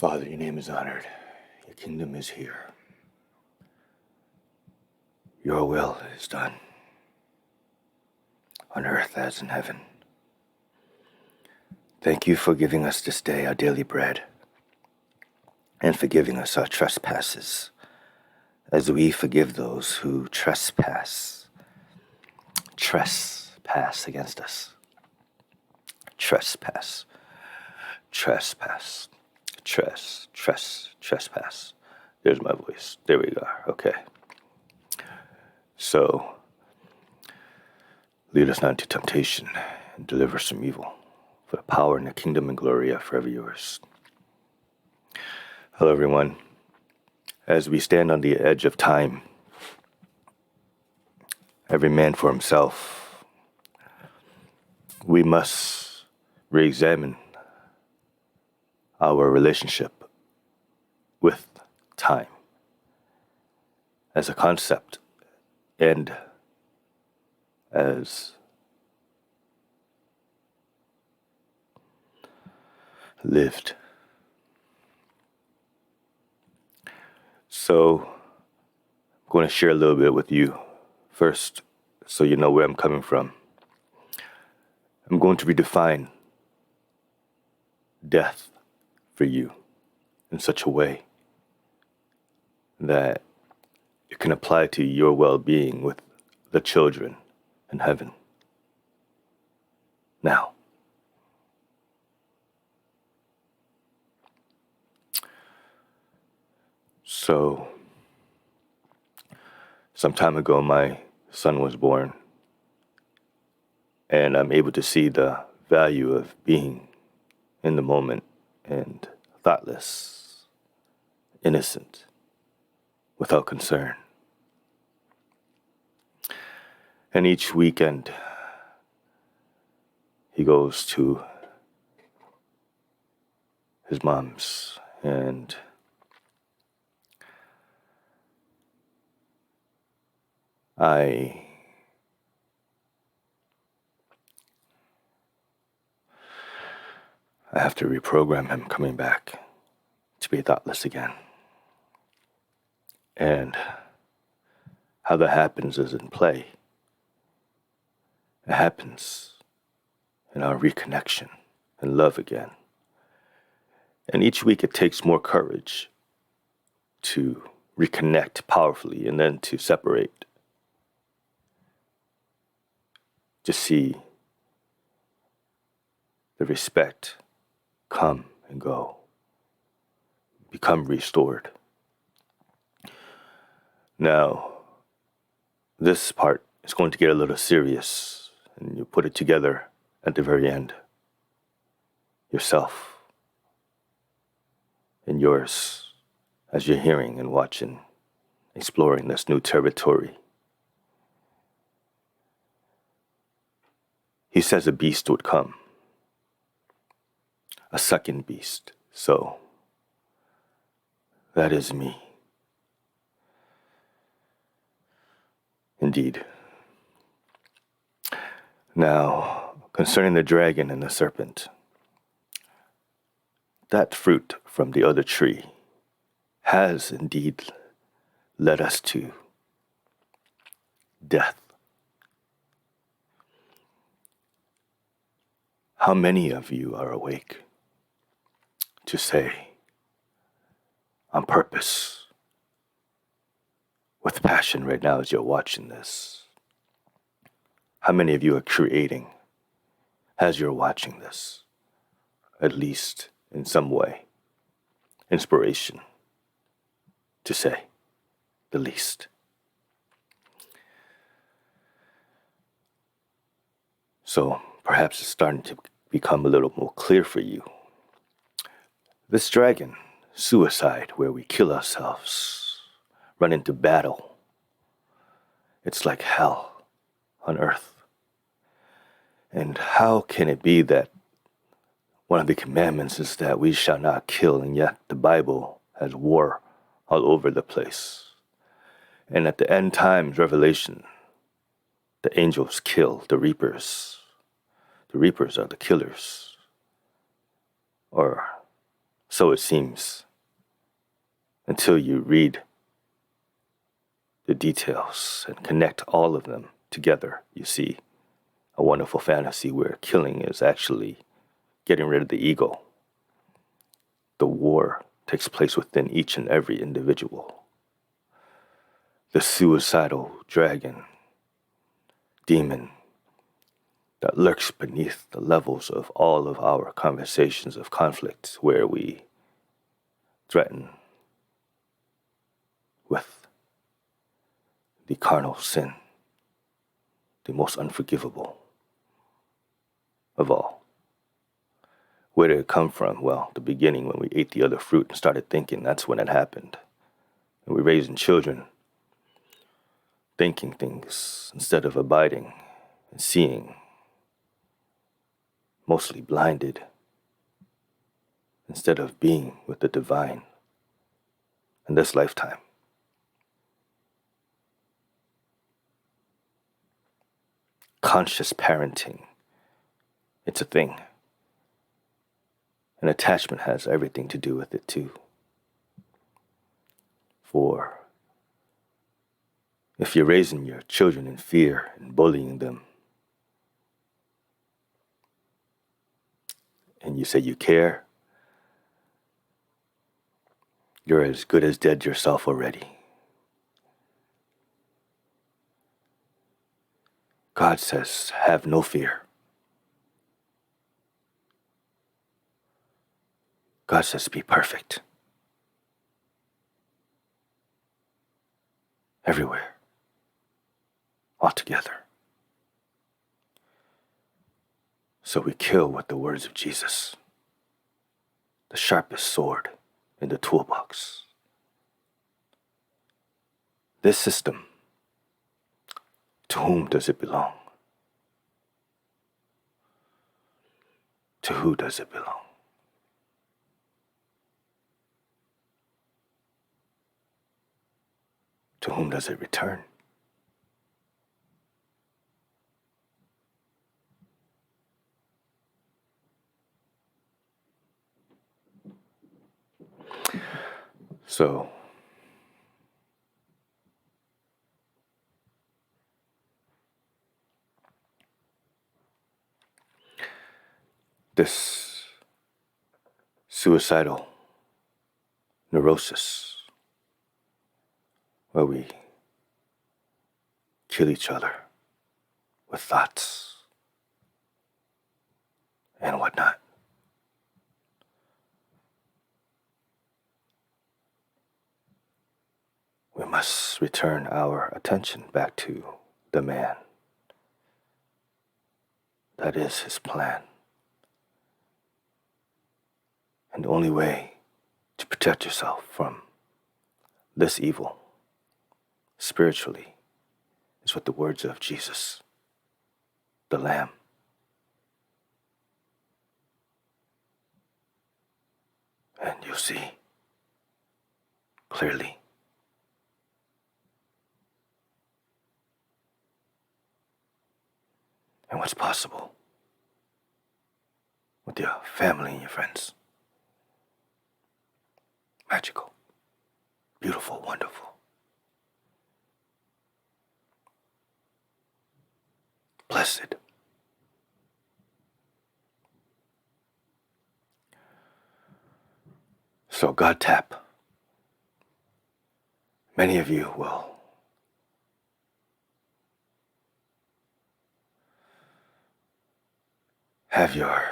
Father, your name is honored. Your kingdom is here. Your will is done, on earth as in heaven. Thank you for giving us this day our daily bread, and forgiving us our trespasses, as we forgive those who trespass against us. Trespass. There's my voice. There we go. Okay. So, lead us not into temptation, and deliver us from evil. For the power and the kingdom and glory are forever yours. Hello, everyone. As we stand on the edge of time, every man for himself, we must re-examine our relationship with time as a concept and as lived. So, I'm going to share a little bit with you first, so you know where I'm coming from. I'm going to redefine death for you in such a way that it can apply to your well-being with the children in heaven. Now, so some time ago, my son was born, and I'm able to see the value of being in the moment and thoughtless, innocent, without concern. And each weekend, he goes to his mom's, and I have to reprogram him coming back to be thoughtless again. And how that happens is in play. It happens in our reconnection and love again. And each week it takes more courage to reconnect powerfully and then to separate. To see the respect come and go, become restored. Now, this part is going to get a little serious, and you put it together at the very end. Yourself and yours, as you're hearing and watching, exploring this new territory. He says a beast would come, a second beast. So, that is me. Indeed. Now, concerning the dragon and the serpent, that fruit from the other tree has indeed led us to death. How many of you are awake to say, on purpose, with passion right now as you're watching this? How many of you are creating as you're watching this, at least in some way, inspiration, to say the least? So perhaps it's starting to become a little more clear for you. This dragon, suicide, where we kill ourselves, run into battle, it's like hell on earth. And how can it be that one of the commandments is that we shall not kill, and yet the Bible has war all over the place? And at the end times, Revelation, the angels kill the reapers. The reapers are the killers, or So it seems, until you read the details and connect all of them together, you see a wonderful fantasy where killing is actually getting rid of the ego. The war takes place within each and every individual. The suicidal dragon, demon that lurks beneath the levels of all of our conversations of conflict, where we threaten with the carnal sin, the most unforgivable of all. Where did it come from? Well, the beginning, when we ate the other fruit and started thinking, that's when it happened. And we're raising children thinking things instead of abiding and seeing, mostly blinded instead of being with the divine in this lifetime. Conscious parenting, it's a thing. And attachment has everything to do with it too. For if you're raising your children in fear and bullying them, and you say you care, you're as good as dead yourself already. God says, have no fear. God says, be perfect. Everywhere. Altogether. So we kill with the words of Jesus, the sharpest sword in the toolbox. This system, to whom does it belong? To who does it belong? To whom does it return? So, this suicidal neurosis, where we kill each other with thoughts and whatnot, we must return our attention back to the man. That is his plan. And the only way to protect yourself from this evil spiritually is with the words of Jesus, the Lamb. And you'll see clearly. And what's possible with your family and your friends. Magical, beautiful, wonderful. Blessed. So Godtap, many of you will have your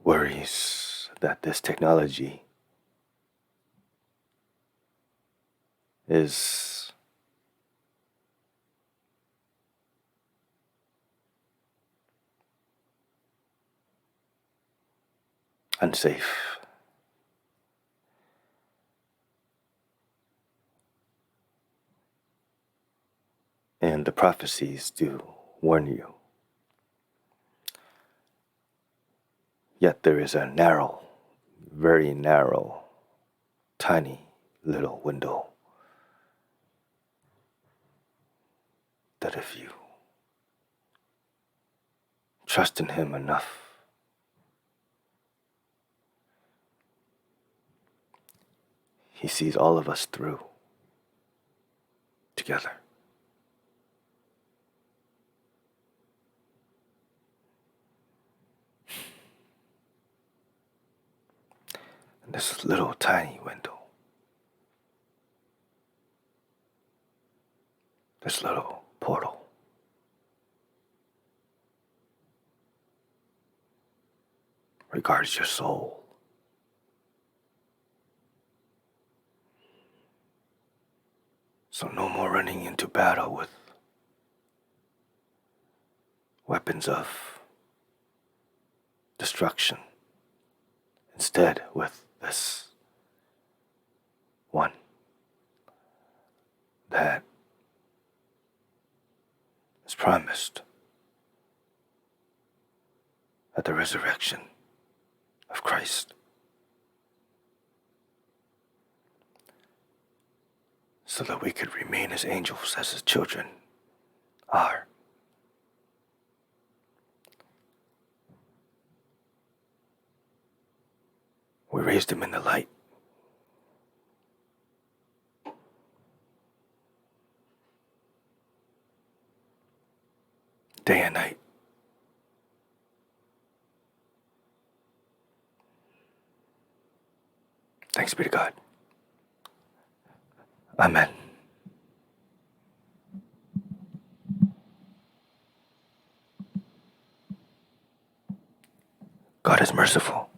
worries that this technology is unsafe. And the prophecies do warn you. Yet there is a narrow, very narrow, tiny little window that if you trust in Him enough. He sees all of us through together. And this little tiny window, this little portal, regards your soul. So no more running into battle with weapons of destruction. Instead, with this one that is promised at the resurrection of Christ. So that we could remain as angels, as His children are. We raised Him in the light. Day and night. Thanks be to God. Amen. God is merciful.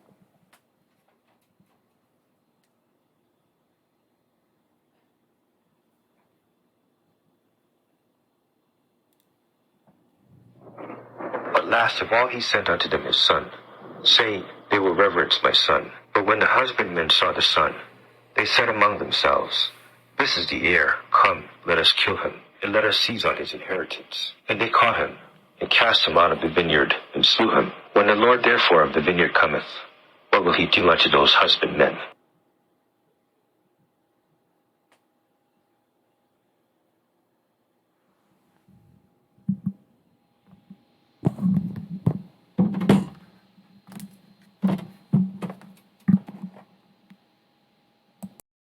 But last of all He sent unto them His Son, saying, They will reverence my Son. But when the husbandmen saw the Son, they said among themselves, This is the heir. Come, let us kill him, and let us seize on his inheritance. And they caught him, and cast him out of the vineyard, and slew him. When the Lord therefore of the vineyard cometh, what will He do unto those husbandmen?